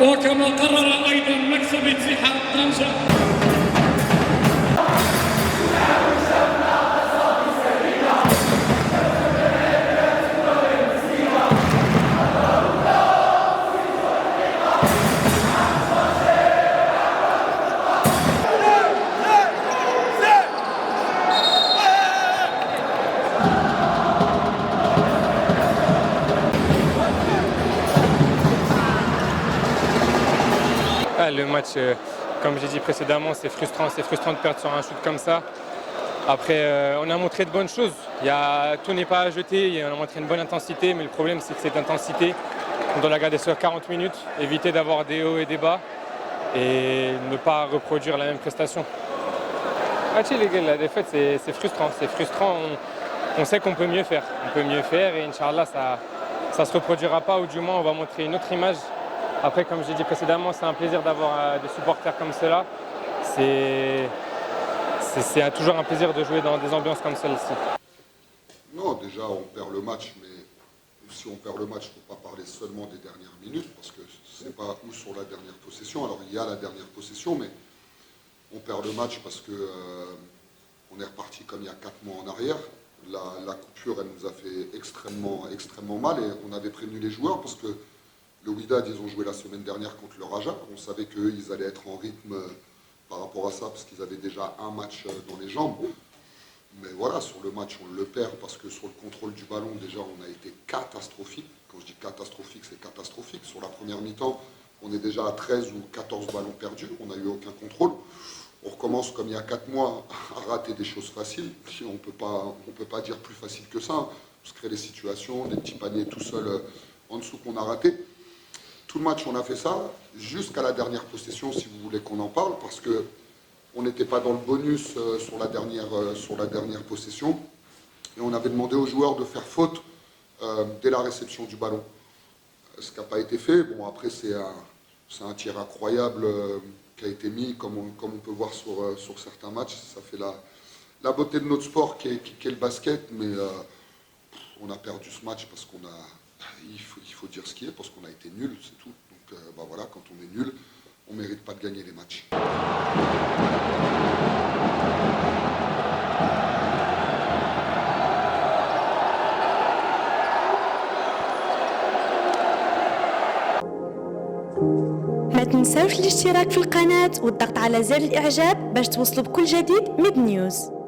وكما قرر أيضا مكسب اتحاد طنجة. Le match, comme j'ai dit précédemment, c'est frustrant de perdre sur un shoot comme ça. Après, on a montré de bonnes choses. Tout n'est pas à jeter, on a montré une bonne intensité, mais le problème c'est que cette intensité, on doit la garder sur 40 minutes, éviter d'avoir des hauts et des bas et ne pas reproduire la même prestation. Les gars, la défaite c'est frustrant, on sait qu'on peut mieux faire. Et Inch'Allah ça se reproduira pas, ou du moins on va montrer une autre image. Après, comme j'ai dit précédemment, c'est un plaisir d'avoir des supporters comme ceux-là. C'est toujours un plaisir de jouer dans des ambiances comme celle-ci. Non, déjà on perd le match, mais si on perd le match, il ne faut pas parler seulement des dernières minutes, parce que c'est pas où sur la dernière possession. Alors il y a la dernière possession, mais on perd le match parce que on est reparti comme il y a 4 mois en arrière. La coupure, elle nous a fait extrêmement mal, et on avait prévenu les joueurs parce que le Wydad, ils ont joué la semaine dernière contre le Raja. On savait qu'eux, ils allaient être en rythme par rapport à ça, parce qu'ils avaient déjà un match dans les jambes. Mais voilà, sur le match, on le perd parce que sur le contrôle du ballon, déjà, on a été catastrophique. Quand je dis catastrophique, c'est catastrophique. Sur la première mi-temps, on est déjà à 13 ou 14 ballons perdus. On n'a eu aucun contrôle. On recommence, comme il y a 4 mois, à rater des choses faciles. On peut pas dire plus facile que ça. On se crée des situations, des petits paniers tout seuls en dessous qu'on a ratés. Tout le match, on a fait ça, jusqu'à la dernière possession, si vous voulez qu'on en parle, parce qu'on n'était pas dans le bonus sur la dernière possession. Et on avait demandé aux joueurs de faire faute dès la réception du ballon. Ce qui n'a pas été fait. Bon, après, c'est un tir incroyable qui a été mis, comme on peut voir sur certains matchs. Ça fait la beauté de notre sport qui est le basket, mais on a perdu ce match parce qu'on a... Il faut dire ce qui est, parce qu'on a été nul, c'est tout. Donc voilà, quand on est nul, on ne mérite pas de gagner les matchs. ما تنسوش الاشتراك في القناة والضغط على زر الإعجاب باش توصلوا بكل جديد ميد نيوز.